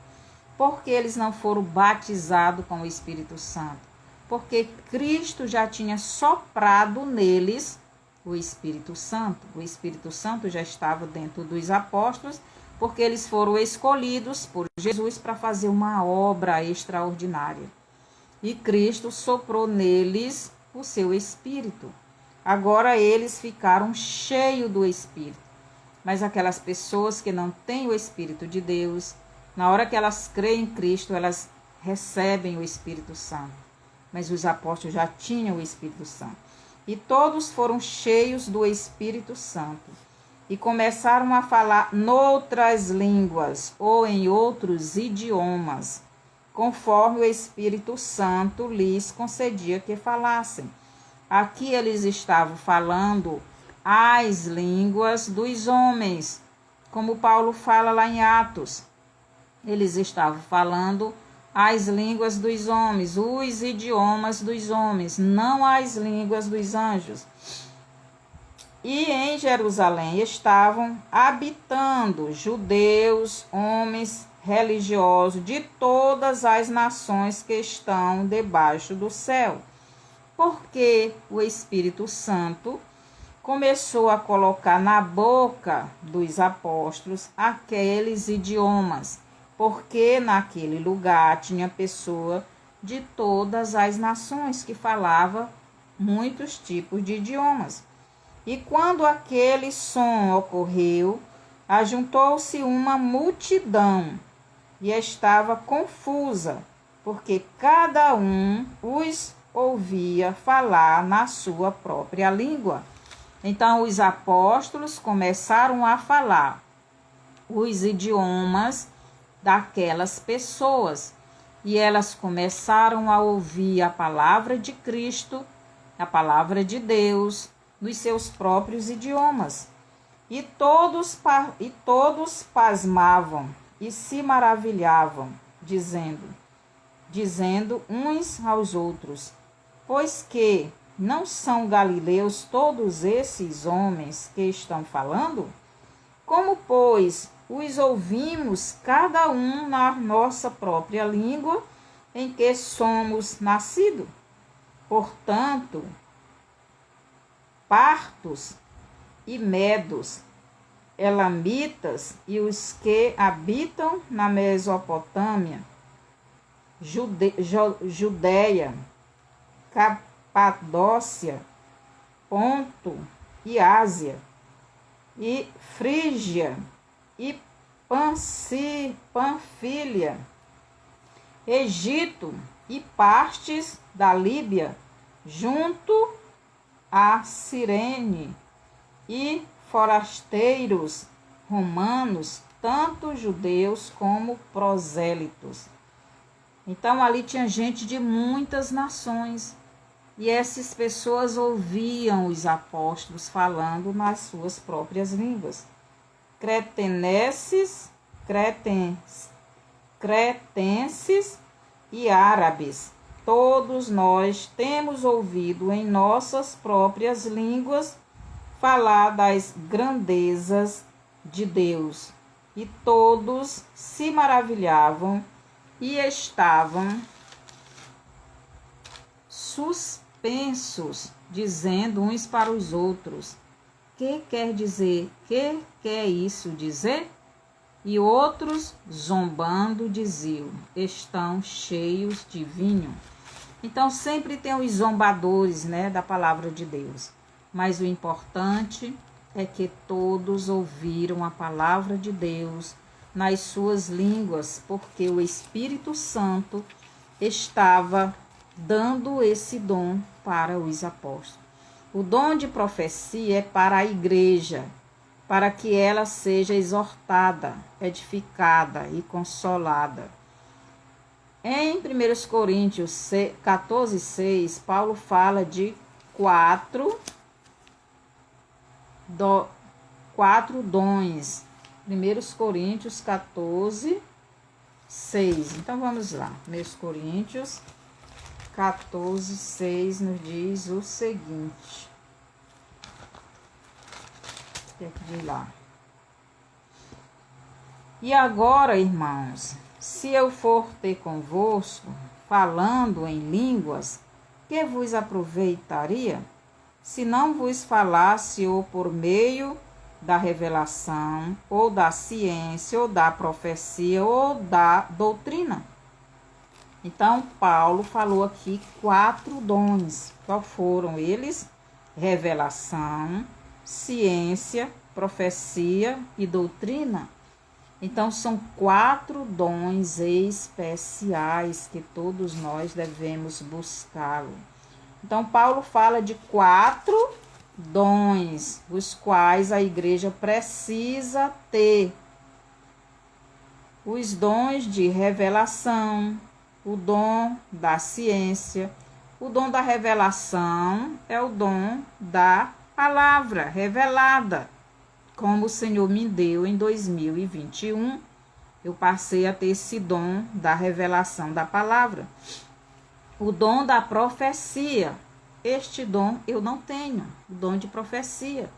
Por que eles não foram batizados com o Espírito Santo? Porque Cristo já tinha soprado neles o Espírito Santo. O Espírito Santo já estava dentro dos apóstolos, porque eles foram escolhidos por Jesus para fazer uma obra extraordinária. E Cristo soprou neles o seu Espírito. Agora eles ficaram cheios do Espírito. Mas aquelas pessoas que não têm o Espírito de Deus, na hora que elas creem em Cristo, elas recebem o Espírito Santo. Mas os apóstolos já tinham o Espírito Santo. E todos foram cheios do Espírito Santo. E começaram a falar noutras línguas ou em outros idiomas, conforme o Espírito Santo lhes concedia que falassem. Aqui eles estavam falando as línguas dos homens, como Paulo fala lá em Atos. Eles estavam falando as línguas dos homens, os idiomas dos homens, não as línguas dos anjos. E em Jerusalém estavam habitando judeus, homens religiosos de todas as nações que estão debaixo do céu. Porque o Espírito Santo começou a colocar na boca dos apóstolos aqueles idiomas, porque naquele lugar tinha pessoa de todas as nações que falava muitos tipos de idiomas. E quando aquele som ocorreu, ajuntou-se uma multidão e estava confusa, porque cada um os ouvia falar na sua própria língua. Então os apóstolos começaram a falar os idiomas daquelas pessoas, e elas começaram a ouvir a palavra de Cristo, a palavra de Deus, nos seus próprios idiomas. E todos pasmavam e se maravilhavam, dizendo uns aos outros: pois que não são galileus todos esses homens que estão falando? Como, pois, os ouvimos cada um na nossa própria língua em que somos nascidos? Portanto, partos e medos, elamitas e os que habitam na Mesopotâmia, Judeia, Capadócia, Ponto e Ásia, e Frígia, e Panfilha, Egito e partes da Líbia, junto a Cirene, e forasteiros romanos, tanto judeus como prosélitos. Então ali tinha gente de muitas nações, e essas pessoas ouviam os apóstolos falando nas suas próprias línguas. Cretenses e árabes. Todos nós temos ouvido em nossas próprias línguas falar das grandezas de Deus. E todos se maravilhavam e estavam suspensos, dizendo uns para os outros: que quer dizer? Que quer isso dizer? E outros, zombando, diziam: estão cheios de vinho. Então sempre tem os zombadores, né, da palavra de Deus. Mas o importante é que todos ouviram a palavra de Deus nas suas línguas, porque o Espírito Santo estava dando esse dom para os apóstolos. O dom de profecia é para a igreja, para que ela seja exortada, edificada e consolada. Em 1 Coríntios 14:6, Paulo fala de quatro dons. 1 Coríntios 14:6. Então vamos lá. 1 Coríntios 14:6 nos diz o seguinte. Tem que ir lá. E agora, irmãos, se eu for ter convosco, falando em línguas, que vos aproveitaria? Se não vos falasse ou por meio da revelação, ou da ciência, ou da profecia, ou da doutrina. Então, Paulo falou aqui 4 dons. Qual foram eles? Revelação, ciência, profecia e doutrina. Então, são 4 dons especiais que todos nós devemos buscá-lo. Então, Paulo fala de 4 dons, os quais a igreja precisa ter. Os dons de revelação, o dom da ciência. O dom da revelação é o dom da palavra revelada. Como o Senhor me deu em 2021, eu passei a ter esse dom da revelação da palavra. O dom da profecia, este dom eu não tenho, o dom de profecia.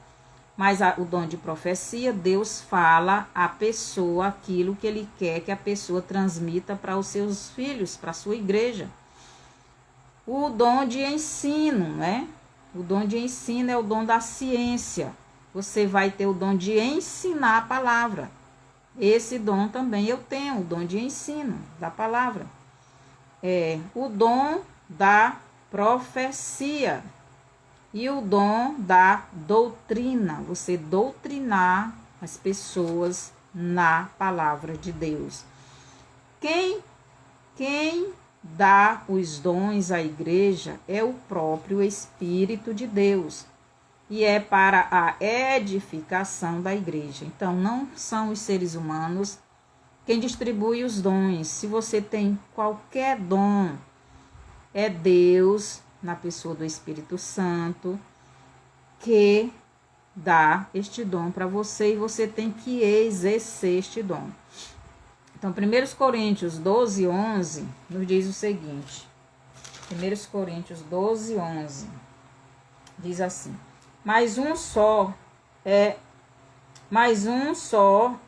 Mas o dom de profecia, Deus fala à pessoa aquilo que Ele quer que a pessoa transmita para os seus filhos, para a sua igreja. O dom de ensino, né? O dom de ensino é o dom da ciência. Você vai ter o dom de ensinar a palavra. Esse dom também eu tenho, o dom de ensino da palavra. O dom da profecia e o dom da doutrina. Você doutrinar as pessoas na palavra de Deus. Quem dá os dons à igreja é o próprio Espírito de Deus. E é para a edificação da igreja. Então, não são os seres humanos quem distribui os dons. Se você tem qualquer dom, é Deus, na pessoa do Espírito Santo, que dá este dom para você e você tem que exercer este dom. Então, 1 Coríntios 12:11 nos diz o seguinte. 1 Coríntios 12:11 diz assim: Mas um só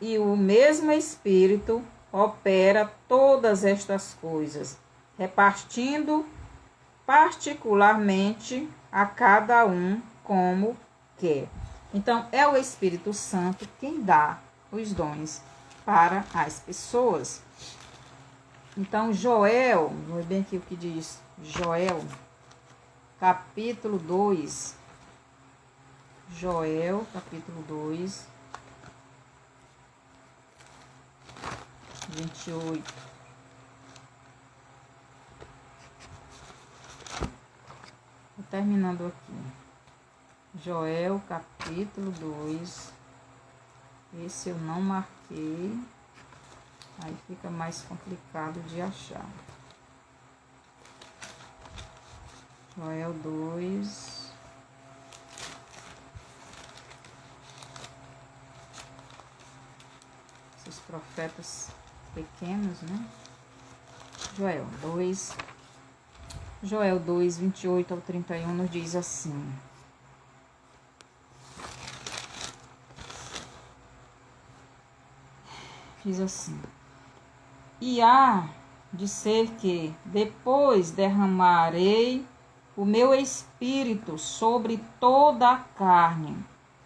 e o mesmo Espírito opera todas estas coisas, repartindo particularmente a cada um como quer. Então, é o Espírito Santo quem dá os dons para as pessoas. Então, Joel, vou ver bem aqui o que diz Joel, capítulo 2. Joel, capítulo 2. 28. Vou terminando aqui. Joel, capítulo 2. Esse eu não marquei. Aí fica mais complicado de achar. Joel 2. Esses profetas pequenos, né? Joel 2. Joel 2, 28 ao 31 nos diz assim. Diz assim. E há de ser que depois derramarei o meu espírito sobre toda a carne,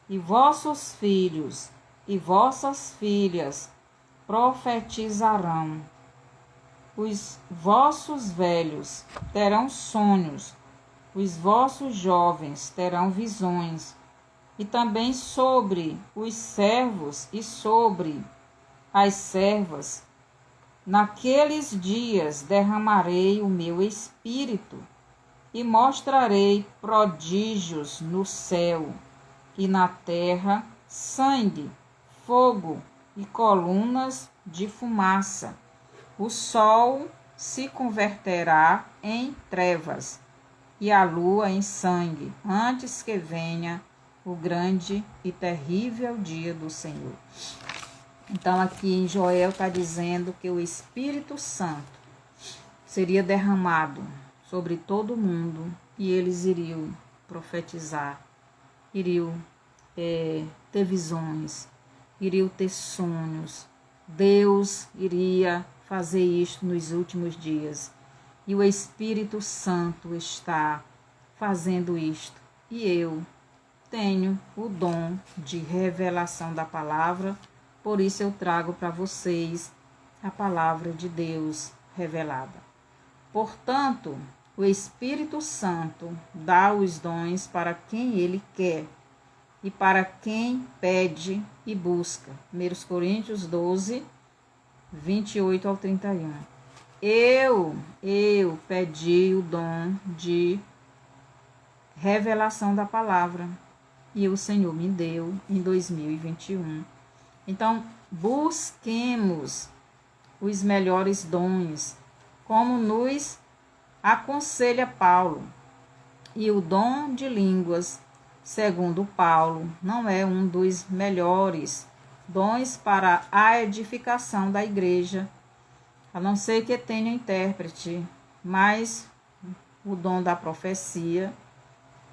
e vossos filhos e vossas filhas profetizarão. Os vossos velhos terão sonhos, os vossos jovens terão visões, e também sobre os servos e sobre as servas, naqueles dias derramarei o meu espírito, e mostrarei prodígios no céu e na terra, sangue, fogo e colunas de fumaça. O sol se converterá em trevas e a lua em sangue, antes que venha o grande e terrível dia do Senhor. Então, aqui em Joel está dizendo que o Espírito Santo seria derramado sobre todo mundo e eles iriam profetizar, iriam ter visões, iriam ter sonhos. Deus iria fazer isto nos últimos dias. E o Espírito Santo está fazendo isto. E eu tenho o dom de revelação da palavra. Por isso eu trago para vocês a palavra de Deus revelada. Portanto, o Espírito Santo dá os dons para quem Ele quer e para quem pede e busca. 1 Coríntios 12, 28 ao 31. Eu pedi o dom de revelação da palavra e o Senhor me deu em 2021. Então, busquemos os melhores dons, como nos aconselha Paulo. E o dom de línguas, segundo Paulo, não é um dos melhores dons para a edificação da igreja, a não ser que tenha intérprete, mas o dom da profecia,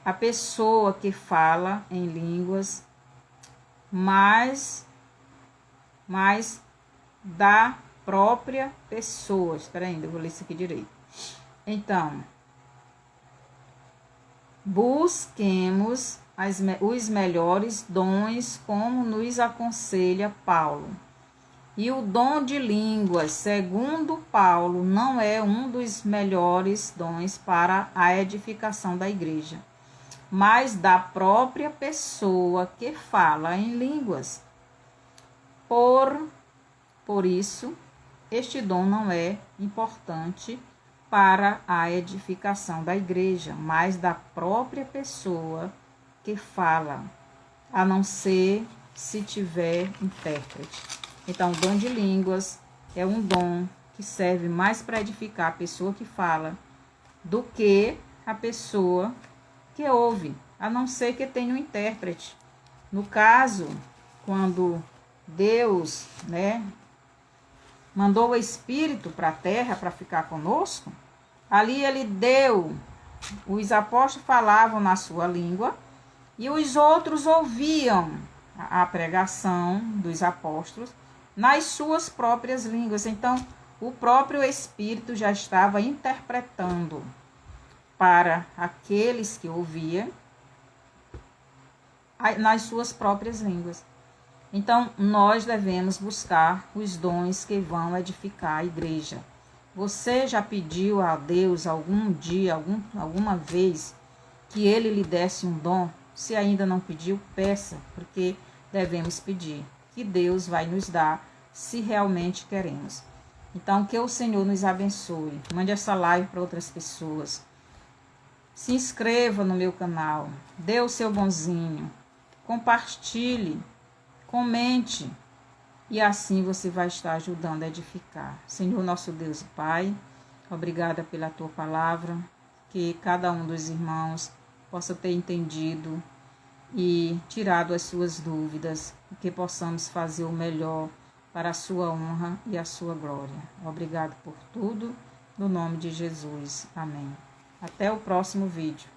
a pessoa que fala em línguas, mas da própria pessoa. Espera ainda, eu vou ler isso aqui direito. Então, busquemos os melhores dons, como nos aconselha Paulo. E o dom de línguas, segundo Paulo, não é um dos melhores dons para a edificação da igreja, mas da própria pessoa que fala em línguas. Por isso, este dom não é importante para a edificação da igreja, mas da própria pessoa que fala, a não ser se tiver intérprete. Então, o dom de línguas é um dom que serve mais para edificar a pessoa que fala do que a pessoa que ouve, a não ser que tenha um intérprete. No caso, quando Deus, mandou o Espírito para a terra para ficar conosco, ali ele deu, os apóstolos falavam na sua língua e os outros ouviam a pregação dos apóstolos nas suas próprias línguas. Então, o próprio Espírito já estava interpretando para aqueles que ouviam nas suas próprias línguas. Então, nós devemos buscar os dons que vão edificar a igreja. Você já pediu a Deus algum dia, alguma vez, que Ele lhe desse um dom? Se ainda não pediu, peça, porque devemos pedir, que Deus vai nos dar, se realmente queremos. Então, que o Senhor nos abençoe. Mande essa live para outras pessoas. Se inscreva no meu canal. Dê o seu bonzinho. Compartilhe. Comente. E assim você vai estar ajudando a edificar. Senhor, nosso Deus e Pai, obrigada pela tua palavra. Que cada um dos irmãos possa ter entendido e tirado as suas dúvidas. E que possamos fazer o melhor para a sua honra e a sua glória. Obrigado por tudo, no nome de Jesus. Amém. Até o próximo vídeo.